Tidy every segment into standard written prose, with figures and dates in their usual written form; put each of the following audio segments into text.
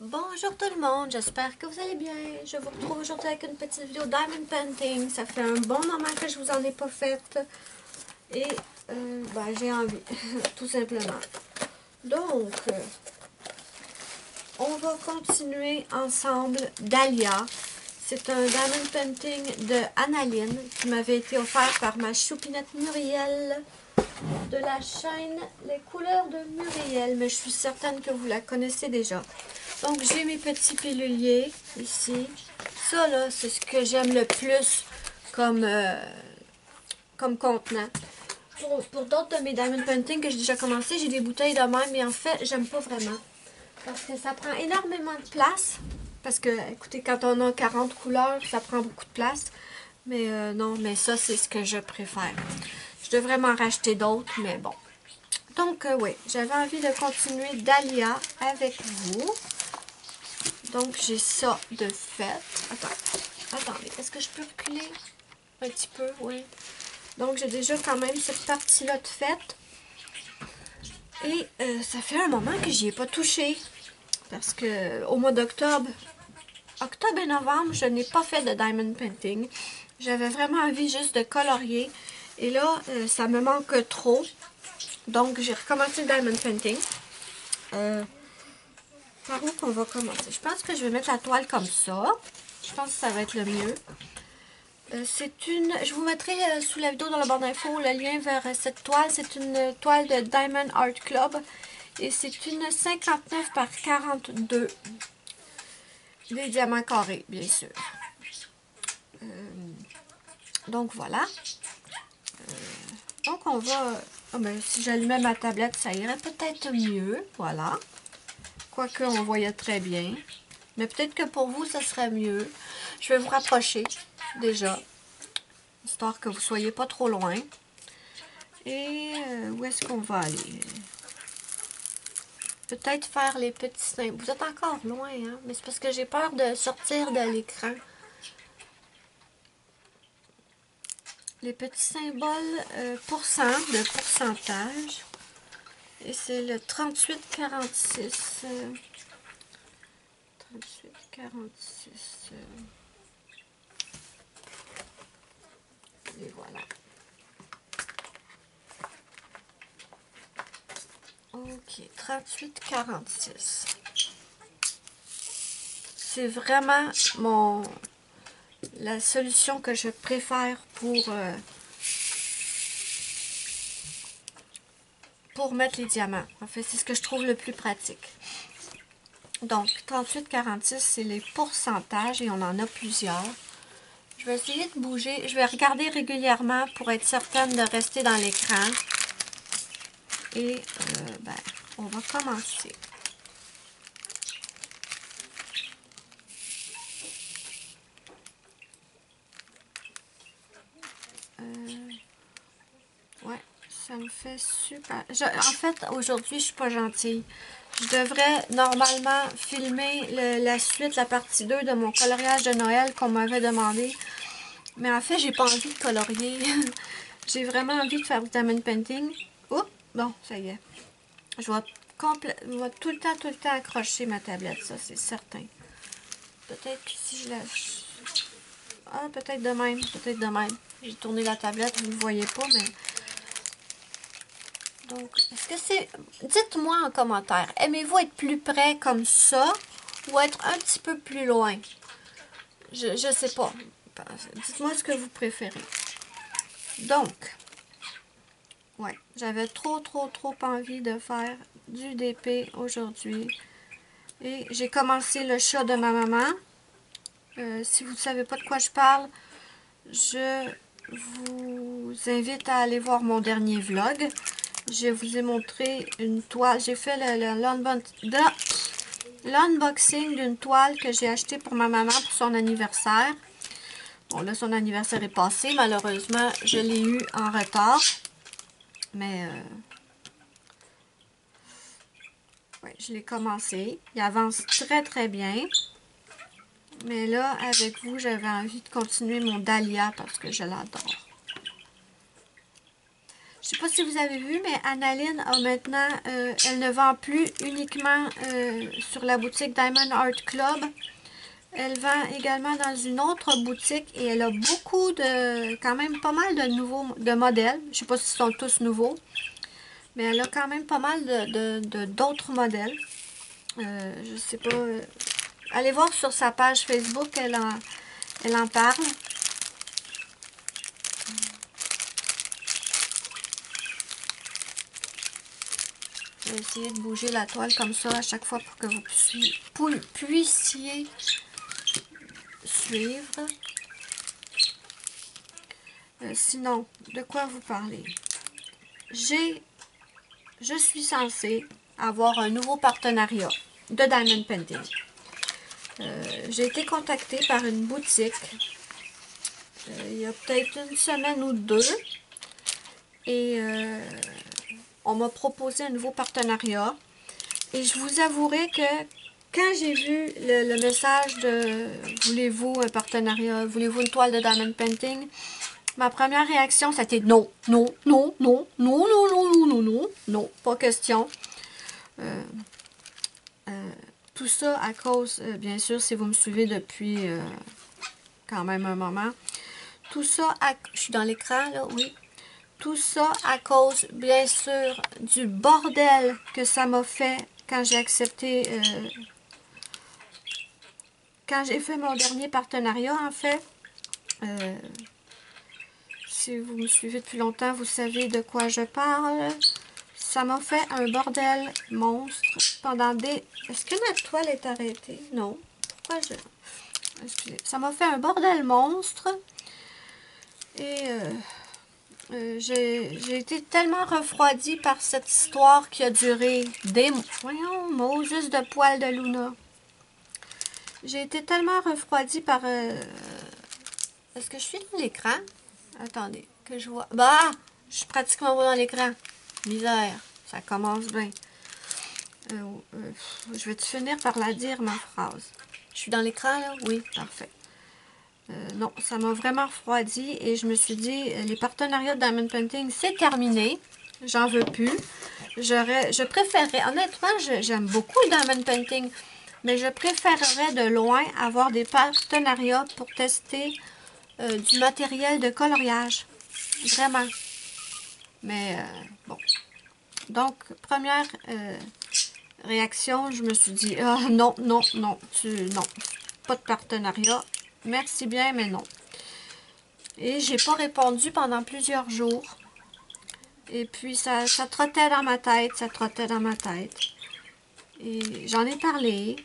Bonjour tout le monde, j'espère que vous allez bien. Je vous retrouve aujourd'hui avec une petite vidéo Diamond Painting. Ça fait un bon moment que je vous en ai pas faite. Et j'ai envie, tout simplement. Donc, on va continuer ensemble Dahlia. C'est un Diamond Painting de Annaline qui m'avait été offert par ma choupinette Muriel de la chaîne Les Couleurs de Muriel. Mais je suis certaine que vous la connaissez déjà. Donc, j'ai mes petits piluliers ici. Ça, là, c'est ce que j'aime le plus comme contenant. Pour d'autres de mes Diamond Painting que j'ai déjà commencé, j'ai des bouteilles de même, mais en fait, j'aime pas vraiment. Parce que ça prend énormément de place. Parce que, écoutez, quand on a 40 couleurs, ça prend beaucoup de place. Mais non, mais ça, c'est ce que je préfère. Je devrais m'en racheter d'autres, mais bon. Donc, oui, j'avais envie de continuer Dahlia avec vous. Donc, j'ai ça de fait. Attendez, est-ce que je peux reculer un petit peu? Oui. Donc, j'ai déjà quand même cette partie-là de faite. Et ça fait un moment que j'y ai pas touché. Parce que au mois d'octobre, octobre et novembre, je n'ai pas fait de Diamond Painting. J'avais vraiment envie juste de colorier. Et là, ça me manque trop. Donc, j'ai recommencé le Diamond Painting. Par où qu'on va commencer? Je pense que je vais mettre la toile comme ça. Je pense que ça va être le mieux. Je vous mettrai sous la vidéo dans la barre d'infos le lien vers cette toile. C'est une toile de Diamond Art Club. Et c'est une 59 par 42. Des diamants carrés, bien sûr. Donc voilà. Donc on va... si j'allumais ma tablette, ça irait peut-être mieux. Voilà. Quoique on voyait très bien. Mais peut-être que pour vous, ça serait mieux. Je vais vous rapprocher déjà. Histoire que vous ne soyez pas trop loin. Et où est-ce qu'on va aller? Peut-être faire les petits symboles. Vous êtes encore loin, hein? Mais c'est parce que j'ai peur de sortir de l'écran. Les petits symboles de pourcentage. Et c'est le 38-46. 38-46. Et voilà. Ok, 38-46. C'est vraiment la solution que je préfère pour mettre les diamants. En fait, c'est ce que je trouve le plus pratique. Donc, 38-46, c'est les pourcentages et on en a plusieurs. Je vais essayer de bouger. Je vais regarder régulièrement pour être certaine de rester dans l'écran. Et, on va commencer. Ouais, ça me fait super. En fait, aujourd'hui, je suis pas gentille. Je devrais normalement filmer la suite, la partie 2 de mon coloriage de Noël qu'on m'avait demandé. Mais en fait, j'ai pas envie de colorier. J'ai vraiment envie de faire du diamond painting. Oups, bon, ça y est. Je vais tout le temps accrocher ma tablette, ça, c'est certain. Peut-être que si je la... Ah, peut-être de même, peut-être de même. J'ai tourné la tablette, vous ne le voyez pas, mais... Donc, est-ce que c'est... Dites-moi en commentaire, aimez-vous être plus près comme ça ou être un petit peu plus loin? Je sais pas. Dites-moi ce que vous préférez. Donc, ouais, j'avais trop envie de faire du DP aujourd'hui. Et j'ai commencé le chat de ma maman. Si vous ne savez pas de quoi je parle, je vous invite à aller voir mon dernier vlog. Je vous ai montré une toile. J'ai fait l'unboxing d'une toile que j'ai achetée pour ma maman pour son anniversaire. Bon, là, son anniversaire est passé. Malheureusement, je l'ai eu en retard. Mais, ouais, je l'ai commencé. Il avance très bien. Mais là, avec vous, j'avais envie de continuer mon Dahlia parce que je l'adore. Je sais pas si vous avez vu, mais Annaline a maintenant, elle ne vend plus uniquement sur la boutique Diamond Art Club. Elle vend également dans une autre boutique et elle a beaucoup de, quand même pas mal de nouveaux de modèles. Je sais pas si sont tous nouveaux, mais elle a quand même pas mal d'autres modèles. Je sais pas. Allez voir sur sa page Facebook, elle en parle. Je vais essayer de bouger la toile comme ça à chaque fois pour que vous puissiez suivre. Sinon, de quoi vous parler? Je suis censée avoir un nouveau partenariat de Diamond Painting. J'ai été contactée par une boutique il y a peut-être une semaine ou deux et on m'a proposé un nouveau partenariat. Et je vous avouerai que quand j'ai vu le message de voulez-vous un partenariat, voulez-vous une toile de Diamond Painting, ma première réaction c'était non, non, non, non, non, non, non, non, non, non, non, pas question. Tout ça à cause, bien sûr, si vous me suivez depuis quand même un moment, tout ça, je suis dans l'écran là, oui. Tout ça à cause, bien sûr, du bordel que ça m'a fait quand j'ai accepté, quand j'ai fait mon dernier partenariat, en fait. Si vous me suivez depuis longtemps, vous savez de quoi je parle. Ça m'a fait un bordel monstre pendant des... Est-ce que ma toile est arrêtée? Non. Pourquoi je... Excusez. Ça m'a fait un bordel monstre. Et j'ai été tellement refroidie par cette histoire qui a duré des... Voyons, mot juste de poil de Luna. J'ai été tellement refroidie par... Est-ce que je suis dans l'écran? Attendez, que je vois... Bah! Je suis pratiquement dans l'écran. Misère. Ça commence bien. Je vais te finir par la dire, ma phrase. Je suis dans l'écran, là? Oui, parfait. Non, ça m'a vraiment refroidi et je me suis dit, les partenariats de Diamond Painting, c'est terminé. J'en veux plus. Je préférerais, honnêtement, j'aime beaucoup Diamond Painting, mais je préférerais de loin avoir des partenariats pour tester du matériel de coloriage. Vraiment. Mais bon. Donc, première réaction, je me suis dit, ah non, non, non, non, pas de partenariat. Merci bien, mais non. Et j'ai pas répondu pendant plusieurs jours. Et puis, ça trottait dans ma tête, ça trottait dans ma tête. Et j'en ai parlé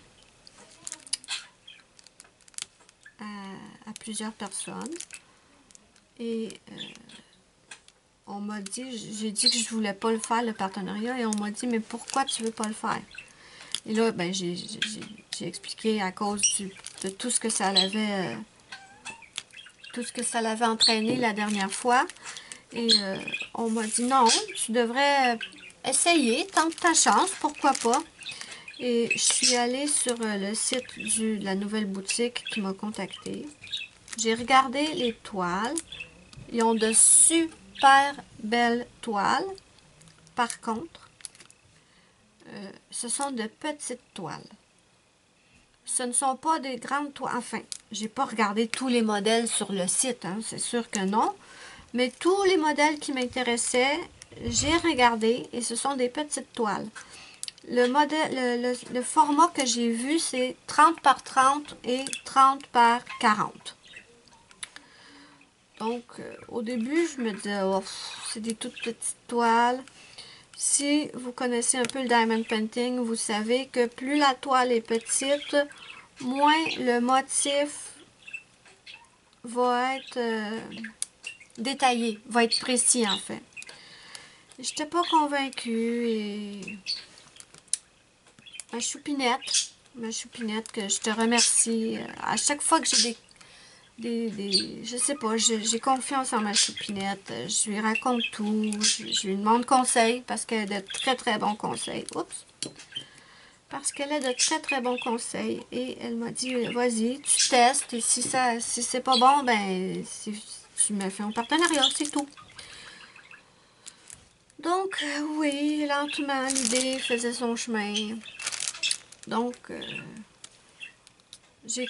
à plusieurs personnes. Et on m'a dit, j'ai dit que je voulais pas le faire, le partenariat. Et on m'a dit, mais pourquoi tu veux pas le faire? Et là, ben, j'ai expliqué à cause de tout ce que ça avait... tout ce que ça l'avait entraîné la dernière fois. Et on m'a dit non, tu devrais essayer, tente ta chance, pourquoi pas. Et je suis allée sur le site de la nouvelle boutique qui m'a contactée. J'ai regardé les toiles. Ils ont de super belles toiles. Par contre, ce sont de petites toiles. Ce ne sont pas des grandes toiles. Enfin, j'ai pas regardé tous les modèles sur le site, hein, c'est sûr que non. Mais tous les modèles qui m'intéressaient, j'ai regardé et ce sont des petites toiles. Le format que j'ai vu, c'est 30 par 30 et 30 par 40. Donc, au début, je me disais, oh, c'est des toutes petites toiles. Si vous connaissez un peu le Diamond Painting, vous savez que plus la toile est petite, moins le motif va être détaillé, va être précis en fait. Je n'étais pas convaincue et ma choupinette que je te remercie. À chaque fois que j'ai je sais pas, j'ai confiance en ma choupinette. Je lui raconte tout, je lui demande conseil parce qu'elle a de très très bons conseils. Oups! Parce qu'elle a de très très bons conseils et elle m'a dit vas-y, tu testes et si c'est pas bon, ben tu me fais un partenariat, c'est tout. Donc, oui, lentement, l'idée faisait son chemin. Donc, j'ai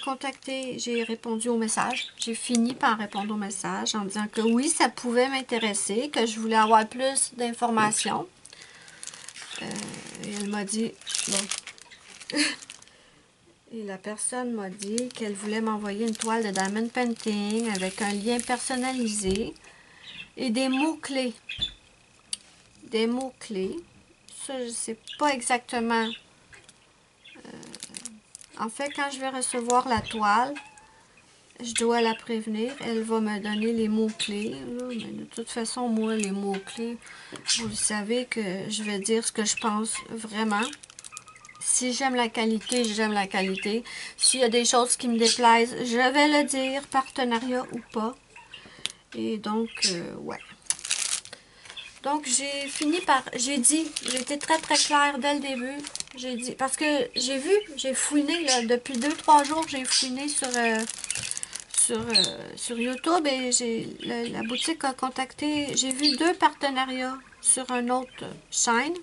répondu au message. J'ai fini par répondre au message en disant que oui, ça pouvait m'intéresser, que je voulais avoir plus d'informations. Et elle m'a dit, bon. Et la personne m'a dit qu'elle voulait m'envoyer une toile de diamond painting avec un lien personnalisé et des mots-clés. Des mots-clés. Ça, je ne sais pas exactement. En fait, quand je vais recevoir la toile, je dois la prévenir. Elle va me donner les mots-clés. Mais de toute façon, moi, les mots-clés, vous le savez que je vais dire ce que je pense vraiment. Si j'aime la qualité, j'aime la qualité. S'il y a des choses qui me déplaisent, je vais le dire, partenariat ou pas. Et donc, ouais. Donc, j'ai fini par... J'ai été très très claire dès le début. J'ai dit, parce que j'ai fouiné, là, depuis 2-3 jours, j'ai fouiné sur YouTube et la boutique a contacté, j'ai vu 2 partenariats sur un autre chaîne.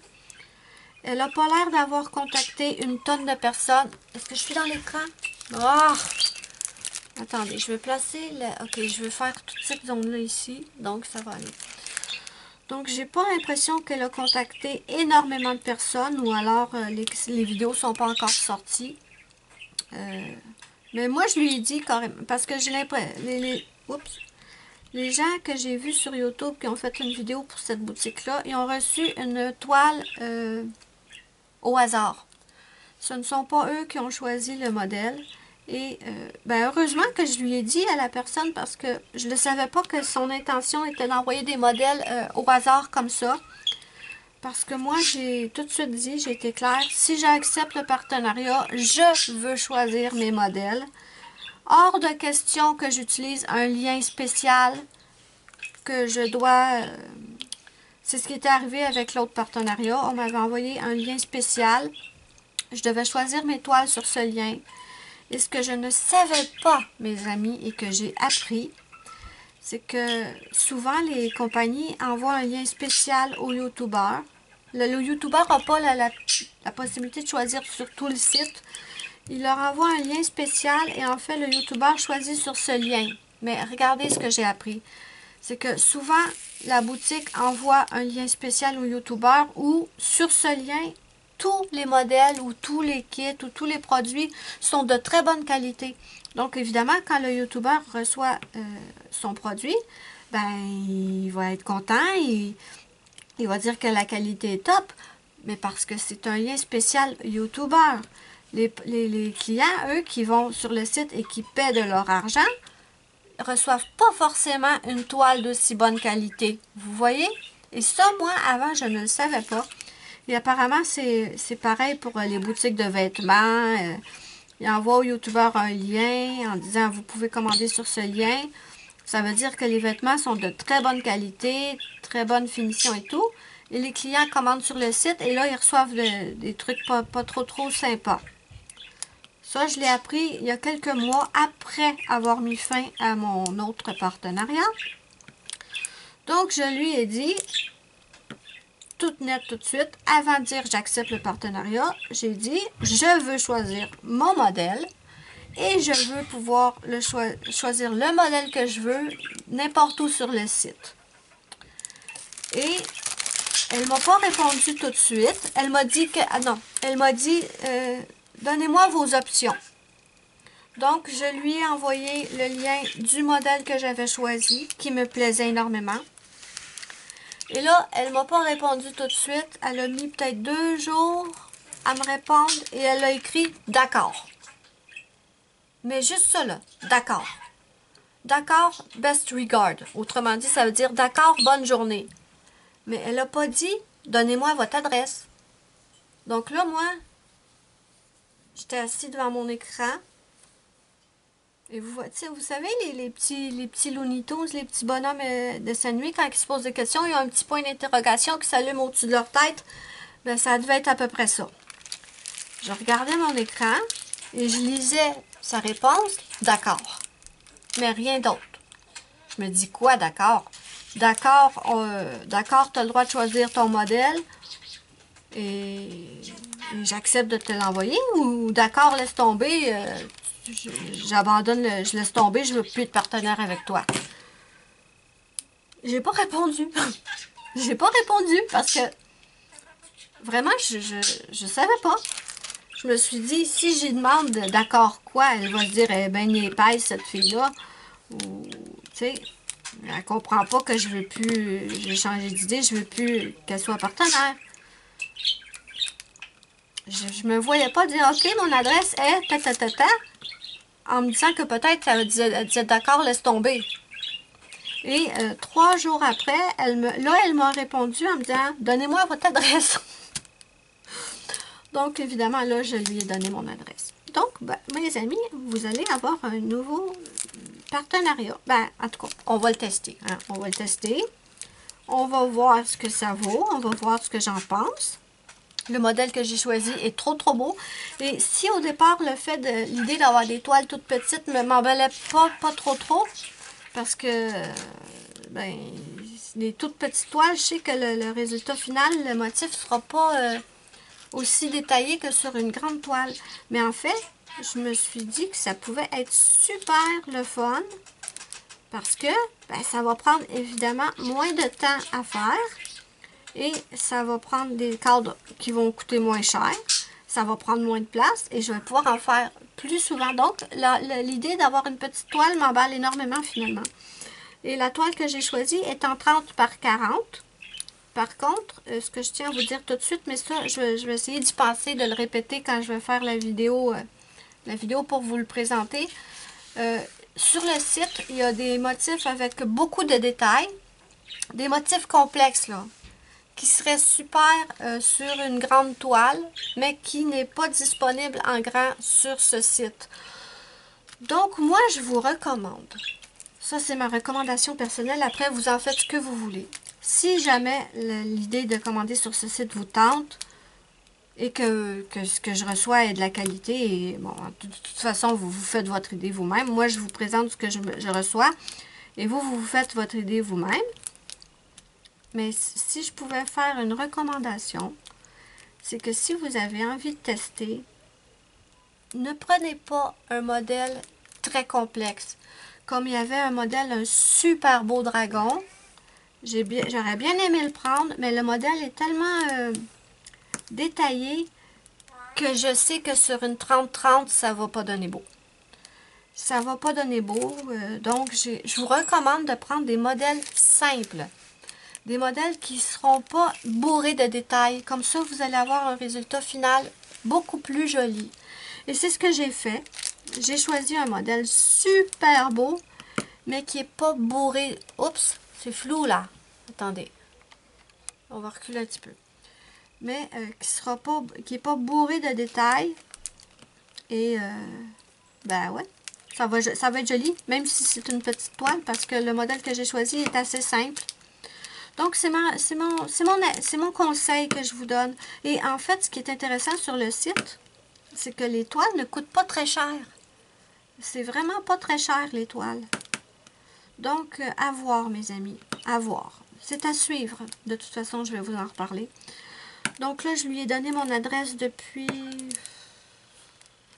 Elle n'a pas l'air d'avoir contacté une tonne de personnes. Est-ce que je suis dans l'écran? Oh! Attendez, je vais placer ok, je vais faire toute cette zone-là ici. Donc, ça va aller. Donc, j'ai pas l'impression qu'elle a contacté énormément de personnes ou alors les vidéos sont pas encore sorties. Mais moi, je lui ai dit carrément, parce que j'ai l'impression... Les gens que j'ai vus sur YouTube qui ont fait une vidéo pour cette boutique-là, ils ont reçu une toile au hasard. Ce ne sont pas eux qui ont choisi le modèle. Et ben heureusement que je lui ai dit à la personne parce que je ne savais pas que son intention était d'envoyer des modèles au hasard comme ça. Parce que moi, j'ai tout de suite dit, j'ai été claire, si j'accepte le partenariat, je veux choisir mes modèles. Hors de question que j'utilise un lien spécial que je dois... c'est ce qui était arrivé avec l'autre partenariat. On m'avait envoyé un lien spécial. Je devais choisir mes toiles sur ce lien. Et ce que je ne savais pas, mes amis, et que j'ai appris, c'est que souvent les compagnies envoient un lien spécial aux youtubeurs. Le youtubeur n'a pas la possibilité de choisir sur tout le site. Il leur envoie un lien spécial et en fait le youtubeur choisit sur ce lien. Mais regardez ce que j'ai appris. C'est que souvent la boutique envoie un lien spécial aux youtubeurs où sur ce lien, tous les modèles ou tous les kits ou tous les produits sont de très bonne qualité. Donc, évidemment, quand le youtubeur reçoit son produit, ben, il va être content, il va dire que la qualité est top, mais parce que c'est un lien spécial youtubeur. Les clients, eux, qui vont sur le site et qui paient de leur argent, reçoivent pas forcément une toile d'aussi bonne qualité. Vous voyez? Et ça, moi, avant, je ne le savais pas. Et apparemment, c'est pareil pour les boutiques de vêtements. Ils envoient aux youtubeurs un lien en disant « Vous pouvez commander sur ce lien ». Ça veut dire que les vêtements sont de très bonne qualité, très bonne finition et tout. Et les clients commandent sur le site et là, ils reçoivent des trucs pas trop sympas. Ça, je l'ai appris il y a quelques mois après avoir mis fin à mon autre partenariat. Donc, je lui ai dit, toute net tout de suite, avant de dire j'accepte le partenariat, j'ai dit je veux choisir mon modèle et je veux pouvoir choisir le modèle que je veux n'importe où sur le site. Et elle m'a pas répondu tout de suite. Elle m'a dit que... Ah non, elle m'a dit donnez-moi vos options. Donc, je lui ai envoyé le lien du modèle que j'avais choisi, qui me plaisait énormément. Et là, elle m'a pas répondu tout de suite. Elle a mis peut-être 2 jours à me répondre et elle a écrit « D'accord ». Mais juste ça là, « D'accord ». D'accord, best regard. Autrement dit, ça veut dire « D'accord, bonne journée ». Mais elle n'a pas dit « Donnez-moi votre adresse ». Donc là, moi, j'étais assis devant mon écran. Et vous savez, les petits Looney Tunes, les petits bonhommes de Saint-Nuit, quand ils se posent des questions, ils ont un petit point d'interrogation qui s'allume au-dessus de leur tête. Ben, ça devait être à peu près ça. Je regardais mon écran et je lisais sa réponse, d'accord. Mais rien d'autre. Je me dis, quoi, d'accord? d'accord, d'accord, tu as le droit de choisir ton modèle et j'accepte de te l'envoyer, ou d'accord, laisse tomber, j'abandonne, je laisse tomber, je veux plus être partenaire avec toi. J'ai pas répondu. J'ai pas répondu parce que vraiment, je savais pas. Je me suis dit, si j'y demande d'accord quoi, elle va se dire, eh ben, épaisse cette fille-là. Ou, tu sais, elle comprend pas que je veux plus, j'ai changé d'idée, je veux plus qu'elle soit partenaire. Je me voyais pas dire, ok, mon adresse est ta, en me disant que peut-être elle disait d'accord, laisse tomber. Et 3 jours après, elle m'a répondu en me disant, donnez-moi votre adresse. Donc, évidemment, là, je lui ai donné mon adresse. Donc, ben, mes amis, vous allez avoir un nouveau partenariat. Ben, en tout cas, on va le tester. Hein? On va le tester. On va voir ce que ça vaut. On va voir ce que j'en pense. Le modèle que j'ai choisi est trop beau. Et si au départ, l'idée d'avoir des toiles toutes petites ne m'emballait pas trop, parce que, ben, les toutes petites toiles, je sais que le résultat final, le motif ne sera pas aussi détaillé que sur une grande toile. Mais en fait, je me suis dit que ça pouvait être super le fun, parce que ben, ça va prendre évidemment moins de temps à faire. Et ça va prendre des cadres qui vont coûter moins cher. Ça va prendre moins de place et je vais pouvoir en faire plus souvent. Donc, l'idée d'avoir une petite toile m'emballe énormément finalement. Et la toile que j'ai choisie est en 30 par 40. Par contre, ce que je tiens à vous dire tout de suite, mais ça, je vais essayer d'y penser, de le répéter quand je vais faire la vidéo pour vous le présenter. Sur le site, il y a des motifs avec beaucoup de détails. Des motifs complexes, là, qui serait super sur une grande toile, mais qui n'est pas disponible en grand sur ce site. Donc, moi, je vous recommande. Ça, c'est ma recommandation personnelle. Après, vous en faites ce que vous voulez. Si jamais l'idée de commander sur ce site vous tente et que ce que je reçois est de la qualité, et bon, de toute façon, vous faites votre idée vous-même. Moi, je vous présente ce que je reçois et vous faites votre idée vous-même. Mais si je pouvais faire une recommandation, c'est que si vous avez envie de tester, ne prenez pas un modèle très complexe. Comme il y avait un modèle, un super beau dragon, j'aurais bien aimé le prendre, mais le modèle est tellement détaillé que je sais que sur une 30-30, ça va pas donner beau. Ça va pas donner beau, donc je vous recommande de prendre des modèles simples. Des modèles qui ne seront pas bourrés de détails. Comme ça, vous allez avoir un résultat final beaucoup plus joli. Et c'est ce que j'ai fait. J'ai choisi un modèle super beau, mais qui n'est pas bourré. Oups, c'est flou là. Attendez. On va reculer un petit peu. Mais qui n'est pas bourré de détails. Et, ben ouais, ça va être joli, même si c'est une petite toile, parce que le modèle que j'ai choisi est assez simple. Donc, c'est mon conseil que je vous donne. Et en fait, ce qui est intéressant sur le site, c'est que les toiles ne coûtent pas très cher. C'est vraiment pas très cher, les toiles. Donc, à voir, mes amis. À voir. C'est à suivre. De toute façon, je vais vous en reparler. Donc là, je lui ai donné mon adresse depuis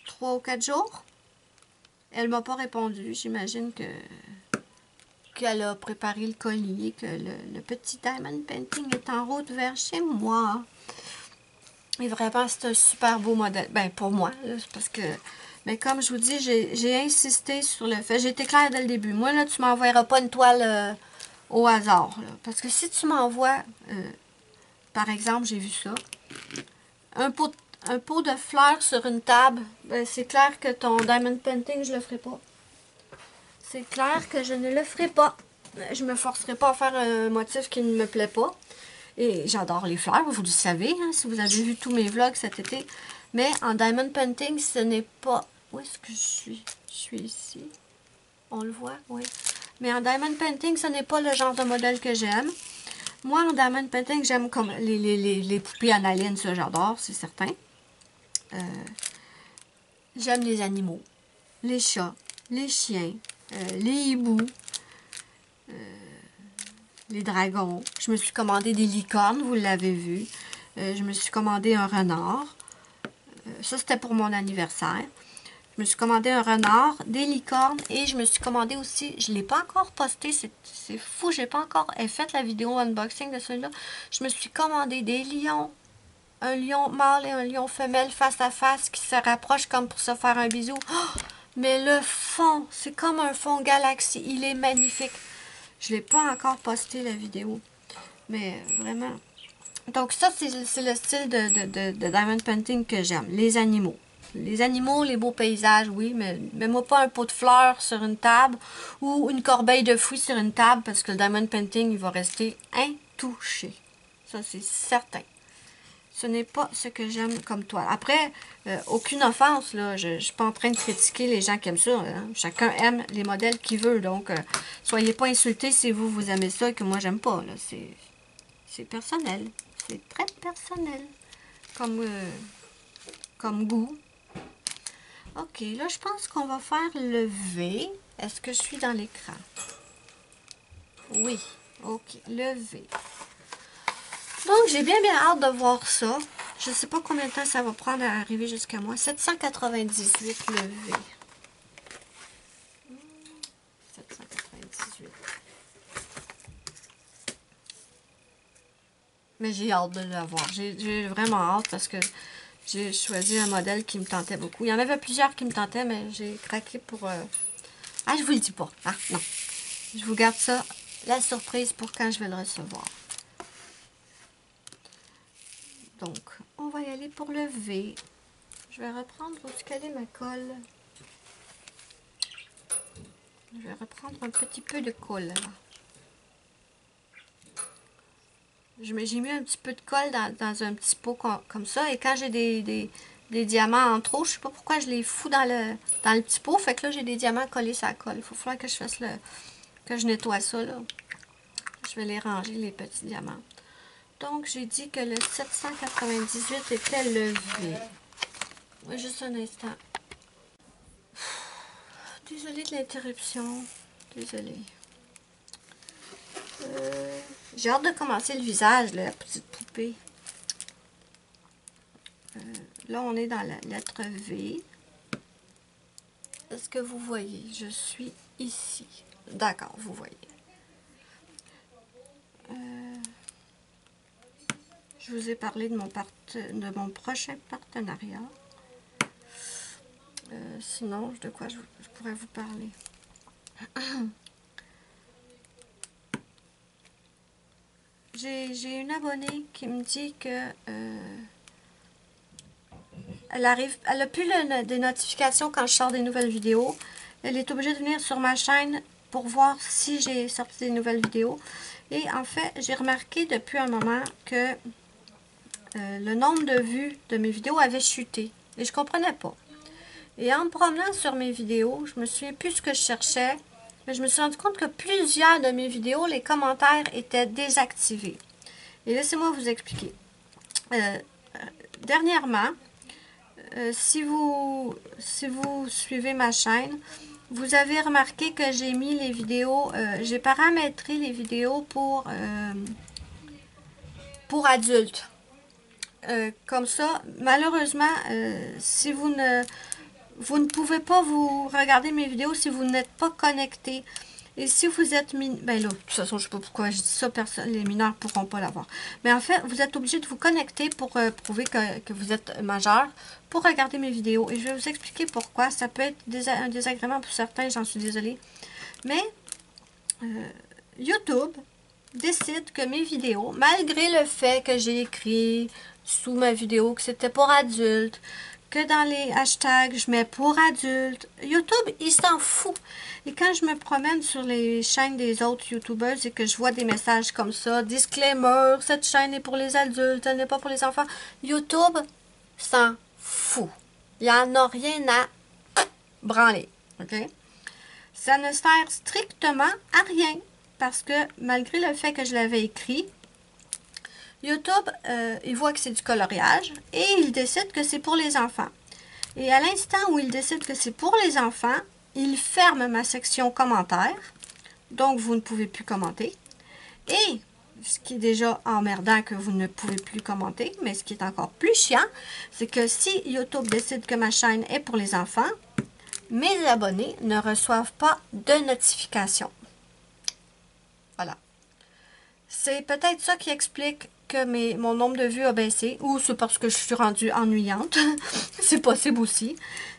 3 ou 4 jours. Elle m'a pas répondu. J'imagine qu'elle a préparé le colis, que le petit diamond painting est en route vers chez moi. Et vraiment, c'est un super beau modèle. Ben, pour moi, là, parce que... Mais comme je vous dis, j'ai insisté sur le fait... J'ai été claire dès le début. Moi, là, tu m'enverras pas une toile au hasard. Là, parce que si tu m'envoies... par exemple, j'ai vu ça. Un pot de fleurs sur une table. Ben, c'est clair que ton diamond painting, je le ferai pas. C'est clair que je ne le ferai pas. Je me forcerai pas à faire un motif qui ne me plaît pas. Et j'adore les fleurs, vous le savez, hein, si vous avez vu tous mes vlogs cet été. Mais en diamond painting, ce n'est pas... Où est-ce que je suis? Je suis ici. On le voit, oui. Mais en diamond painting, ce n'est pas le genre de modèle que j'aime. Moi, en diamond painting, j'aime comme les poupées Analine, ça j'adore, c'est certain. J'aime les animaux, les chats, les chiens, les hiboux. les dragons. Je me suis commandé des licornes, vous l'avez vu. Je me suis commandé un renard. Ça, c'était pour mon anniversaire. Je me suis commandé un renard, des licornes et je me suis commandé aussi, je ne l'ai pas encore posté, c'est fou, j'ai pas encore fait la vidéo unboxing de celui-là. Je me suis commandé des lions, un lion mâle et un lion femelle face à face qui se rapprochent comme pour se faire un bisou. Oh, mais le fond, c'est comme un fond galaxie, il est magnifique. Je ne l'ai pas encore posté la vidéo, mais vraiment. Donc ça, c'est le style de diamond painting que j'aime, les animaux. Les animaux, les beaux paysages, oui, mais mets-moi pas un pot de fleurs sur une table ou une corbeille de fruits sur une table parce que le diamond painting, il va rester intouché. Ça, c'est certain. Ce n'est pas ce que j'aime comme toile. Après, aucune offense, là. Je ne suis pas en train de critiquer les gens qui aiment ça. Hein. Chacun aime les modèles qu'il veut. Donc, soyez pas insultés si vous aimez ça et que moi, j'aime pas. C'est personnel. C'est très personnel comme goût. Ok, là, je pense qu'on va faire le V. Est-ce que je suis dans l'écran? Oui. Ok, le V. Donc, j'ai bien hâte de voir ça. Je ne sais pas combien de temps ça va prendre à arriver jusqu'à moi. 798 le V. 798. Mais j'ai hâte de l'avoir. J'ai vraiment hâte parce que j'ai choisi un modèle qui me tentait beaucoup. Il y en avait plusieurs qui me tentaient, mais j'ai craqué pour... Ah, je vous le dis pas. Ah, non. Je vous garde ça, la surprise pour quand je vais le recevoir. Donc, on va y aller pour le V. Je vais reprendre où est ma colle. Je vais reprendre un petit peu de colle. J'ai mis un petit peu de colle dans un petit pot comme ça. Et quand j'ai des diamants en trop, je sais pas pourquoi je les fous dans le petit pot. Fait que là, j'ai des diamants collés sur la colle. Il faut falloir que je fasse que je nettoie ça, là. Je vais les ranger, les petits diamants. Donc, j'ai dit que le 798 était le V. Juste un instant. Désolée de l'interruption. Désolée. J'ai hâte de commencer le visage, là, la petite poupée. Là, on est dans la lettre V. Est-ce que vous voyez? Je suis ici. D'accord, vous voyez. Je vous ai parlé de mon prochain partenariat. Sinon, de quoi je pourrais vous parler? J'ai une abonnée qui me dit que elle a plus des notifications quand je sors des nouvelles vidéos. Elle est obligée de venir sur ma chaîne pour voir si j'ai sorti des nouvelles vidéos. Et en fait, j'ai remarqué depuis un moment que le nombre de vues de mes vidéos avait chuté. Et je comprenais pas. Et en me promenant sur mes vidéos, je me souviens plus ce que je cherchais. Mais je me suis rendu compte que plusieurs de mes vidéos, les commentaires étaient désactivés. Et laissez-moi vous expliquer. Dernièrement, si vous suivez ma chaîne, vous avez remarqué que j'ai mis les vidéos, j'ai paramétré les vidéos pour adultes. Comme ça, malheureusement, si vous ne pouvez pas vous regarder mes vidéos si vous n'êtes pas connecté. Et si vous êtes ben là, de toute façon, je ne sais pas pourquoi je dis ça, les mineurs ne pourront pas l'avoir. Mais en fait, vous êtes obligé de vous connecter pour prouver que vous êtes majeur pour regarder mes vidéos. Et je vais vous expliquer pourquoi. Ça peut être un désagrément pour certains, j'en suis désolée. Mais YouTube décide que mes vidéos, malgré le fait que j'ai écrit sous ma vidéo que c'était pour adultes, que dans les hashtags, je mets pour adultes. YouTube, il s'en fout. Et quand je me promène sur les chaînes des autres YouTubers et que je vois des messages comme ça, disclaimer, cette chaîne est pour les adultes, elle n'est pas pour les enfants, YouTube s'en fout. Il n'y en a rien à branler. OK? Ça ne sert strictement à rien parce que malgré le fait que je l'avais écrit, YouTube, il voit que c'est du coloriage et il décide que c'est pour les enfants. Et à l'instant où il décide que c'est pour les enfants, il ferme ma section commentaires. Donc, vous ne pouvez plus commenter. Et ce qui est déjà emmerdant que vous ne pouvez plus commenter, mais ce qui est encore plus chiant, c'est que si YouTube décide que ma chaîne est pour les enfants, mes abonnés ne reçoivent pas de notification. Voilà. C'est peut-être ça qui explique que mon nombre de vues a baissé, ou c'est parce que je suis rendue ennuyante. C'est possible aussi.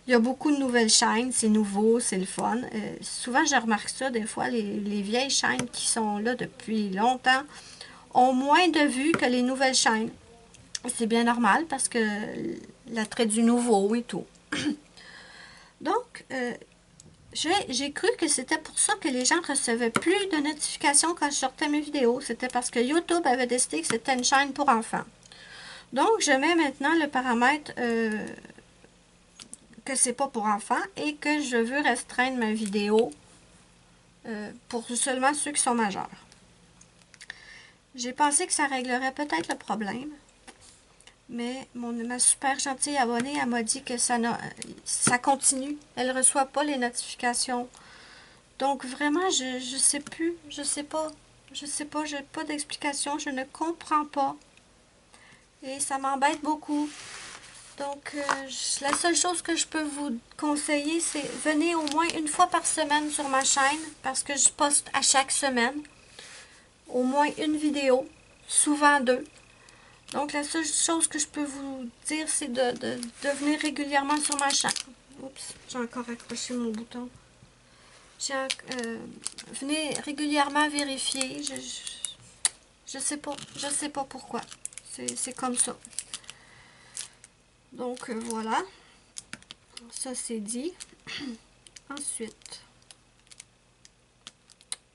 Il y a beaucoup de nouvelles chaînes, c'est nouveau, c'est le fun. Souvent, je remarque ça, des fois, les vieilles chaînes qui sont là depuis longtemps ont moins de vues que les nouvelles chaînes. C'est bien normal parce que l'attrait du nouveau et tout. Donc, j'ai cru que c'était pour ça que les gens recevaient plus de notifications quand je sortais mes vidéos. C'était parce que YouTube avait décidé que c'était une chaîne pour enfants. Donc, je mets maintenant le paramètre que c'est pas pour enfants et que je veux restreindre ma vidéo pour seulement ceux qui sont majeurs. J'ai pensé que ça réglerait peut-être le problème. Mais ma super gentille abonnée, elle m'a dit que ça continue. Elle ne reçoit pas les notifications. Donc vraiment, je sais plus. Je sais pas. Je sais pas, j'ai pas d'explication. Je ne comprends pas. Et ça m'embête beaucoup. Donc, la seule chose que je peux vous conseiller, c'est venez au moins une fois par semaine sur ma chaîne. Parce que je poste à chaque semaine. Au moins une vidéo. Souvent deux. Donc, la seule chose que je peux vous dire, c'est de venir régulièrement sur ma chaîne. Oups, j'ai encore accroché mon bouton. Venez régulièrement vérifier. Je sais pas. Je sais pas pourquoi. C'est comme ça. Donc, voilà. Ça, c'est dit. Ensuite,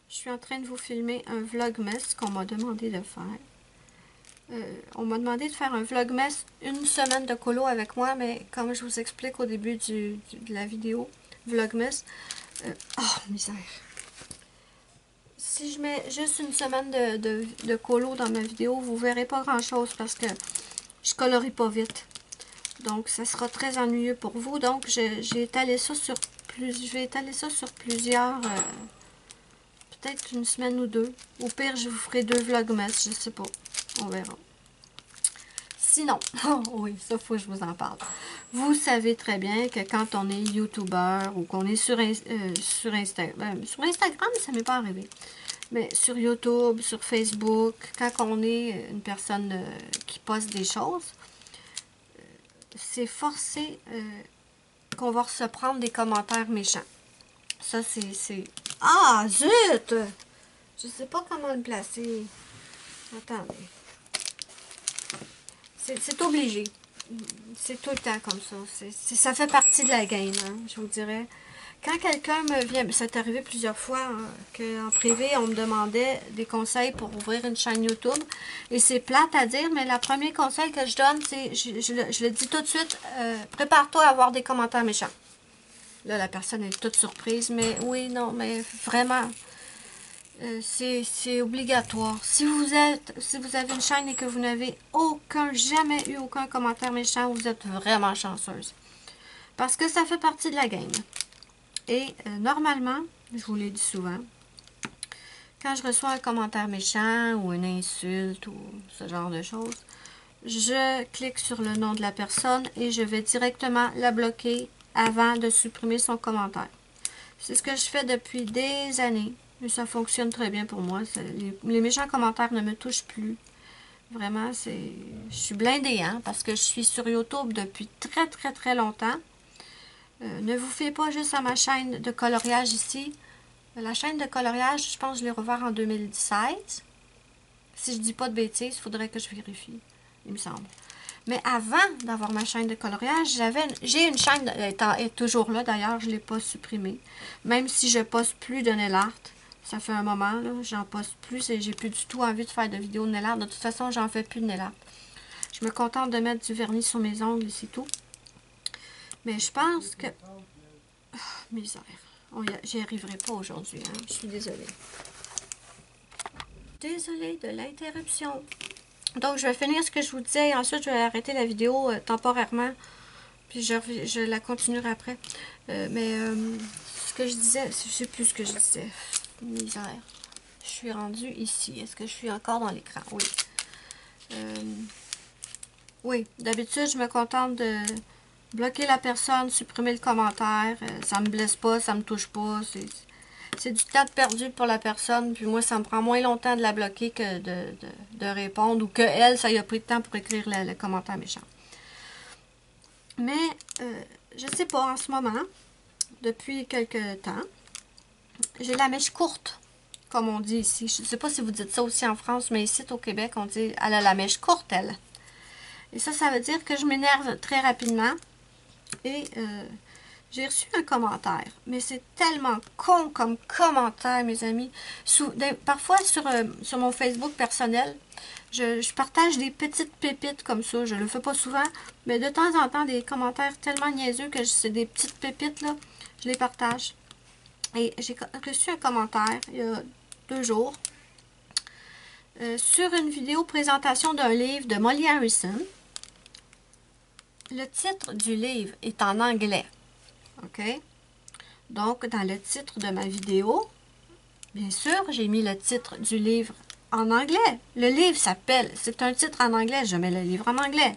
je suis en train de vous filmer un vlogmas qu'on m'a demandé de faire. On m'a demandé de faire un vlogmas une semaine de colo avec moi, mais comme je vous explique au début de la vidéo, vlogmas, misère. Si je mets juste une semaine de colo dans ma vidéo, vous verrez pas grand chose parce que je colorie pas vite. Donc ça sera très ennuyeux pour vous. Donc j'ai étalé ça sur je vais étaler ça sur plusieurs, peut-être une semaine ou deux. Au pire, je vous ferai 2 vlogmas, je sais pas. On verra. Sinon, oui, ça faut que je vous en parle. Vous savez très bien que quand on est youtubeur ou qu'on est sur Instagram, sur Instagram, ça m'est pas arrivé. Mais sur YouTube, sur Facebook, quand on est une personne qui poste des choses, c'est forcé qu'on va se prendre des commentaires méchants. Ça, c'est... Ah, zut! Je sais pas comment le placer. Attendez. C'est obligé. C'est tout le temps comme ça. Ça fait partie de la game, hein, je vous dirais. Quand quelqu'un me vient, ça est arrivé plusieurs fois, hein, qu'en privé, on me demandait des conseils pour ouvrir une chaîne YouTube. Et c'est plate à dire, mais le premier conseil que je donne, c'est, je le dis tout de suite, prépare-toi à avoir des commentaires méchants. Là, la personne est toute surprise, mais oui, non, mais vraiment... c'est obligatoire. Si vous avez une chaîne et que vous n'avez jamais eu aucun commentaire méchant, vous êtes vraiment chanceuse. Parce que ça fait partie de la game. Et normalement, je vous l'ai dit souvent, quand je reçois un commentaire méchant ou une insulte ou ce genre de choses, je clique sur le nom de la personne et je vais directement la bloquer avant de supprimer son commentaire. C'est ce que je fais depuis des années. Mais ça fonctionne très bien pour moi. Les méchants commentaires ne me touchent plus. Vraiment, je suis blindée, hein, parce que je suis sur YouTube depuis très, très, très longtemps. Ne vous fiez pas juste à ma chaîne de coloriage ici. La chaîne de coloriage, je pense que je l'ai rouvert en 2017. Si je dis pas de bêtises, il faudrait que je vérifie. Il me semble. Mais avant d'avoir ma chaîne de coloriage, j'ai une chaîne, elle est toujours là d'ailleurs, je ne l'ai pas supprimée. Même si je poste plus de nail art. Ça fait un moment, là, j'en poste plus et j'ai plus du tout envie de faire de vidéos de nail art. De toute façon, j'en fais plus de nail art. Je me contente de mettre du vernis sur mes ongles et c'est tout. Mais je pense que... Oh, misère. J'y arriverai pas aujourd'hui, hein. Je suis désolée. Désolée de l'interruption. Donc, je vais finir ce que je vous disais et ensuite, je vais arrêter la vidéo temporairement. Puis, je la continuerai après. Ce que je disais, je sais plus ce que je disais. Misère. Je suis rendue ici. Est-ce que je suis encore dans l'écran? Oui. Oui, d'habitude, je me contente de bloquer la personne, supprimer le commentaire. Ça me blesse pas, ça me touche pas. C'est du temps perdu pour la personne. Puis moi, ça me prend moins longtemps de la bloquer que de répondre. Ou que elle, ça y a pris de temps pour écrire le commentaire méchant. Mais, je sais pas, en ce moment, depuis quelques temps, j'ai la mèche courte, comme on dit ici. Je sais pas si vous dites ça aussi en France, mais ici, au Québec, on dit « elle a la mèche courte, elle ». Et ça veut dire que je m'énerve très rapidement. Et j'ai reçu un commentaire. Mais c'est tellement con comme commentaire, mes amis. Parfois, sur mon Facebook personnel, je partage des petites pépites comme ça. Je le fais pas souvent. Mais de temps en temps, des commentaires tellement niaiseux que c'est des petites pépites, là. Je les partage. Et j'ai reçu un commentaire il y a 2 jours. Sur une vidéo présentation d'un livre de Molly Harrison. Le titre du livre est en anglais, OK? Donc, dans le titre de ma vidéo, bien sûr, j'ai mis le titre du livre en anglais. Le livre s'appelle, c'est un titre en anglais, je mets le livre en anglais.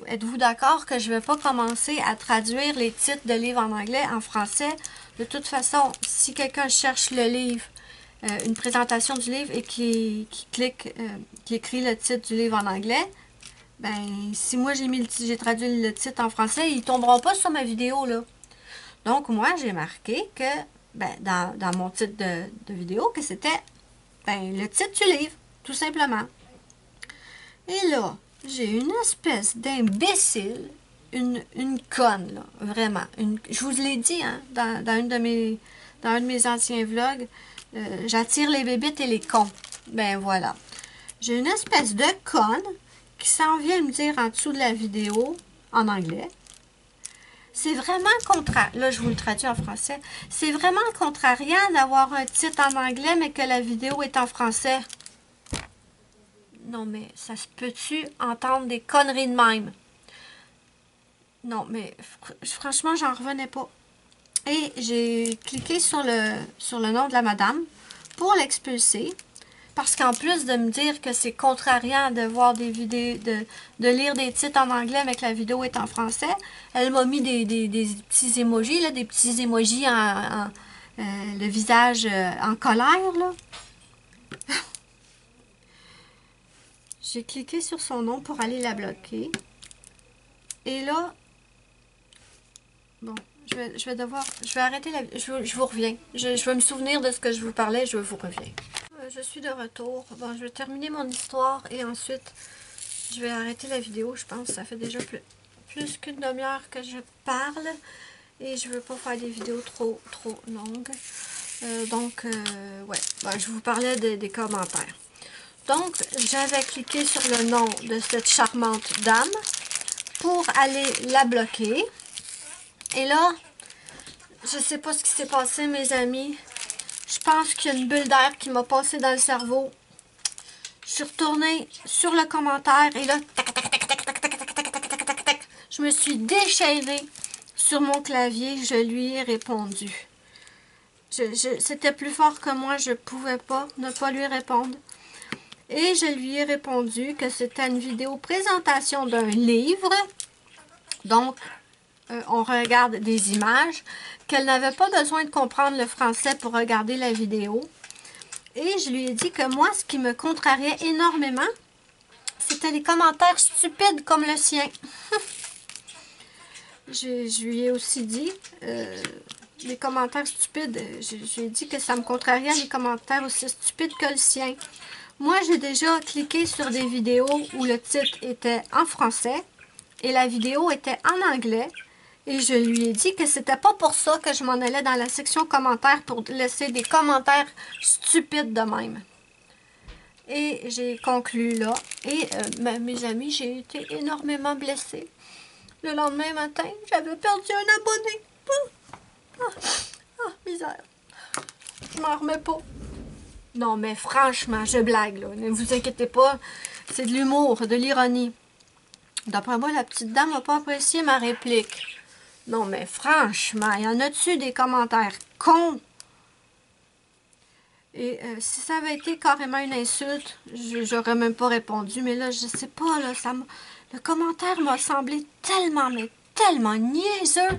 Êtes-vous d'accord que je ne vais pas commencer à traduire les titres de livres en anglais en français? De toute façon, si quelqu'un cherche le livre, une présentation du livre et qui écrit le titre du livre en anglais, ben, si moi j'ai traduit le titre en français, ils ne tomberont pas sur ma vidéo, là. Donc, moi, j'ai marqué que, ben, dans mon titre de vidéo, que c'était, ben, le titre du livre, tout simplement. Et là, j'ai une espèce d'imbécile, une conne, là, vraiment. Je vous l'ai dit, hein, dans un de mes anciens vlogs, j'attire les bébites et les cons. Ben, voilà. J'ai une espèce de conne qui s'en vient me dire en dessous de la vidéo, en anglais, c'est vraiment contraire. Là, je vous le traduis en français. C'est vraiment contrariant d'avoir un titre en anglais, mais que la vidéo est en français. Non, mais ça se peut-tu entendre des conneries de même? Non, mais franchement, j'en revenais pas. Et j'ai cliqué sur le nom de la madame pour l'expulser. Parce qu'en plus de me dire que c'est contrariant de voir des vidéos, de lire des titres en anglais, mais que la vidéo est en français, elle m'a mis des petits emojis, là, des petits emojis le visage en colère, là. J'ai cliqué sur son nom pour aller la bloquer. Et là, bon, je vais arrêter je vous reviens. Je vais me souvenir de ce que je vous parlais, je vous reviens. Je suis de retour. Bon, je vais terminer mon histoire et ensuite, je vais arrêter la vidéo. Je pense que ça fait déjà plus qu'une demi-heure que je parle et je veux pas faire des vidéos trop longues. Ouais, ben, je vous parlais des commentaires. Donc, j'avais cliqué sur le nom de cette charmante dame pour aller la bloquer. Et là, je sais pas ce qui s'est passé, mes amis. Je pense qu'il y a une bulle d'air qui m'a passé dans le cerveau. Je suis retournée sur le commentaire et là, je me suis déchaînée sur mon clavier. Je lui ai répondu. C'était plus fort que moi. Je ne pouvais pas ne pas lui répondre. Et je lui ai répondu que c'était une vidéo présentation d'un livre. Donc, on regarde des images, qu'elle n'avait pas besoin de comprendre le français pour regarder la vidéo. Et je lui ai dit que moi, ce qui me contrariait énormément, c'était les commentaires stupides comme le sien. Je lui ai aussi dit, les commentaires stupides, je lui ai dit que ça me contrariait les commentaires aussi stupides que le sien. Moi, j'ai déjà cliqué sur des vidéos où le titre était en français et la vidéo était en anglais. Et je lui ai dit que c'était pas pour ça que je m'en allais dans la section commentaires pour laisser des commentaires stupides de même. Et j'ai conclu là. Et mes amis, j'ai été énormément blessée. Le lendemain matin, j'avais perdu un abonné. Misère. Je m'en remets pas. Non, mais franchement, je blague, là. Ne vous inquiétez pas. C'est de l'humour, de l'ironie. D'après moi, la petite dame n'a pas apprécié ma réplique. Non, mais franchement, y en a-tu des commentaires cons? Et si ça avait été carrément une insulte, j'aurais même pas répondu. Mais là, je sais pas, là, le commentaire m'a semblé tellement, mais tellement niaiseux.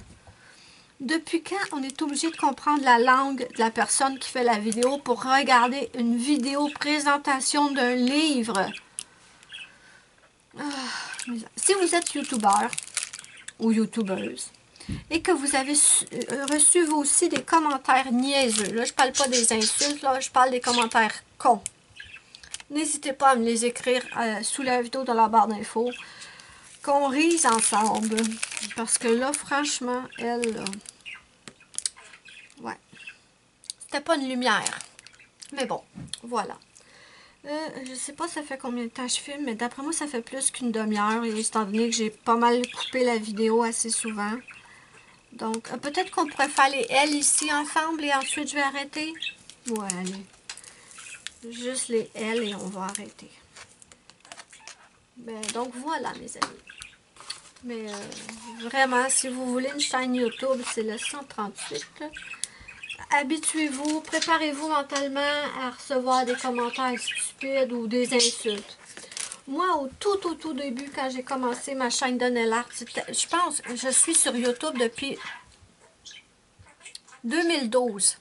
Depuis quand on est obligé de comprendre la langue de la personne qui fait la vidéo pour regarder une vidéo présentation d'un livre? Si vous êtes youtubeur ou youtubeuse et que vous avez reçu vous aussi des commentaires niaiseux, là je parle pas des insultes, là je parle des commentaires cons, n'hésitez pas à me les écrire sous la vidéo dans la barre d'infos, qu'on rise ensemble, parce que là franchement elle là, ouais, c'était pas une lumière, mais bon, voilà. Je sais pas ça fait combien de temps je filme, mais d'après moi ça fait plus qu'une demi-heure, étant donné que j'ai pas mal coupé la vidéo assez souvent. Donc peut-être qu'on pourrait faire les L ici ensemble et ensuite je vais arrêter. Ouais, allez. Juste les L et on va arrêter. Ben, donc voilà mes amis. Mais vraiment, si vous voulez une chaîne YouTube, c'est le 138. Habituez-vous, préparez-vous mentalement à recevoir des commentaires stupides ou des insultes. Moi, au tout début, quand j'ai commencé ma chaîne de nail art, je pense, je suis sur YouTube depuis 2012,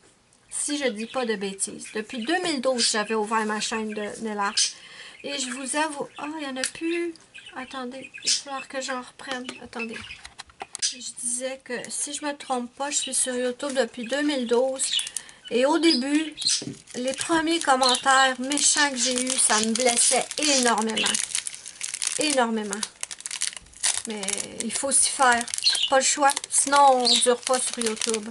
si je dis pas de bêtises. Depuis 2012, j'avais ouvert ma chaîne de nail art. Et je vous avoue, il n'y en a plus. Attendez, il va falloir que j'en reprenne. Attendez. Je disais que si je me trompe pas, je suis sur YouTube depuis 2012. Et au début, les premiers commentaires méchants que j'ai eus, ça me blessait énormément. Énormément. Mais il faut s'y faire. Pas le choix. Sinon, on ne dure pas sur YouTube.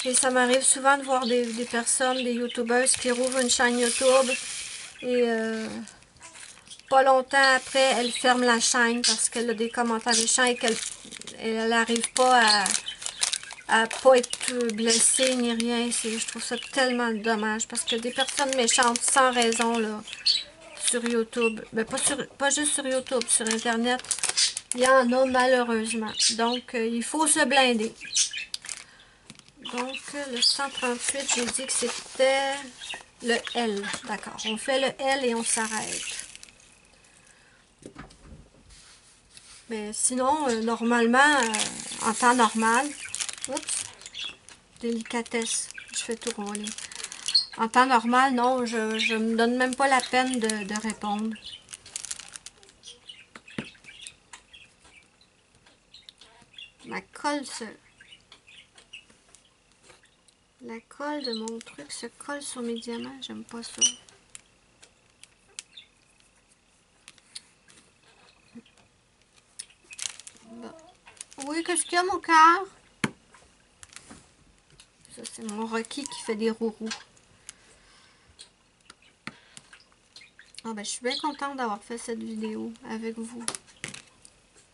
Et ça m'arrive souvent de voir des personnes, des youtubeuses qui rouvrent une chaîne YouTube. Et pas longtemps après, elle ferme la chaîne parce qu'elle a des commentaires méchants et qu'elle n'arrive pas à pas être blessée ni rien. Je trouve ça tellement dommage parce que des personnes méchantes sans raison là sur YouTube, mais pas juste sur YouTube, sur Internet, il y en a malheureusement. Donc il faut se blinder. Donc le 138, j'ai dit que c'était le L. D'accord, on fait le L et on s'arrête. Mais sinon, normalement, en temps normal, oups, délicatesse, je fais tout rouler. En temps normal, non, je me donne même pas la peine de répondre. La colle la colle de mon truc se colle sur mes diamants, j'aime pas ça. Bon. Oui, qu'est-ce qu'il y a, mon cœur? Ça, c'est mon Rocky qui fait des rourous. Ah ben, je suis bien contente d'avoir fait cette vidéo avec vous.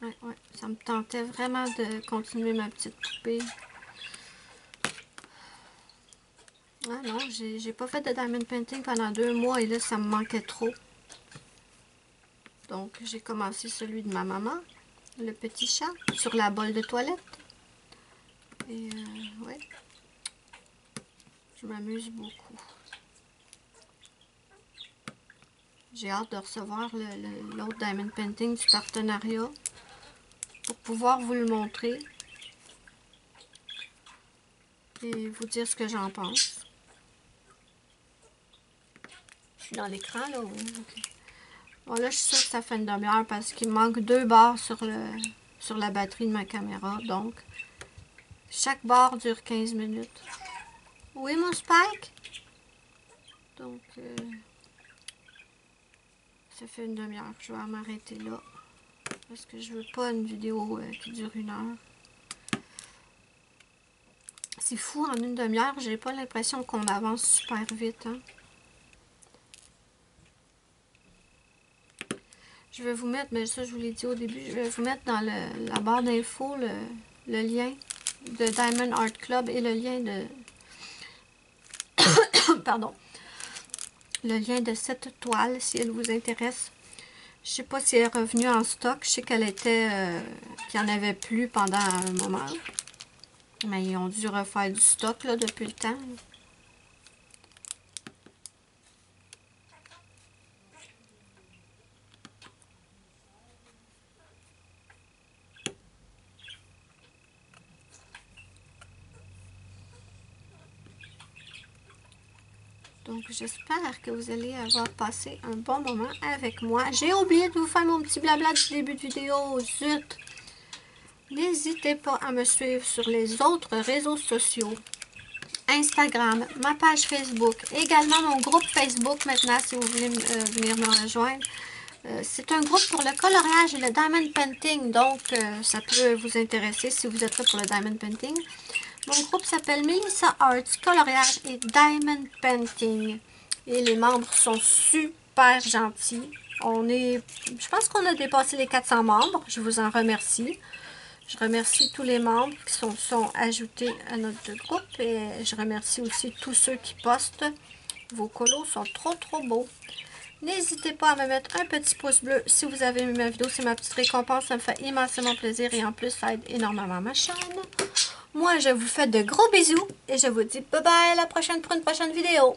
Ouais, ça me tentait vraiment de continuer ma petite poupée. Ah non, j'ai pas fait de diamond painting pendant 2 mois et là, ça me manquait trop. Donc, j'ai commencé celui de ma maman, le petit chat, sur la bolle de toilette. Et ouais, je m'amuse beaucoup. J'ai hâte de recevoir l'autre diamond painting du partenariat pour pouvoir vous le montrer et vous dire ce que j'en pense. Je suis dans l'écran là. Oui. Okay. Bon là, je suis sûre que ça fait une demi-heure parce qu'il manque 2 barres sur la batterie de ma caméra. Donc, chaque barre dure 15 minutes. Oui, mon Spike? Donc, ça fait une demi-heure. Je vais m'arrêter là. Parce que je veux pas une vidéo qui dure 1 heure. C'est fou, en une demi-heure, j'ai pas l'impression qu'on avance super vite. Hein? Je vais vous mettre, mais ça je vous l'ai dit au début, je vais vous mettre dans la barre d'infos le lien de Diamond Art Club et le lien de... Pardon. Le lien de cette toile, si elle vous intéresse. Je sais pas si elle est revenue en stock. Je sais qu'elle était... qu'il n'y en avait plus pendant un moment. Mais ils ont dû refaire du stock là, depuis le temps. Donc, j'espère que vous allez avoir passé un bon moment avec moi. J'ai oublié de vous faire mon petit blabla du début de vidéo. Zut! N'hésitez pas à me suivre sur les autres réseaux sociaux. Instagram, ma page Facebook, également mon groupe Facebook maintenant si vous voulez venir me rejoindre. C'est un groupe pour le coloriage et le diamond painting, donc ça peut vous intéresser si vous êtes là pour le diamond painting. Mon groupe s'appelle Melissa Arts, coloriage et diamond painting. Et les membres sont super gentils. Je pense qu'on a dépassé les 400 membres, je vous en remercie. Je remercie tous les membres qui sont ajoutés à notre groupe et je remercie aussi tous ceux qui postent. Vos colos sont trop beaux. N'hésitez pas à me mettre un petit pouce bleu si vous avez aimé ma vidéo. C'est ma petite récompense. Ça me fait immensément plaisir et en plus, ça aide énormément ma chaîne. Moi, je vous fais de gros bisous et je vous dis bye bye à la prochaine pour une prochaine vidéo.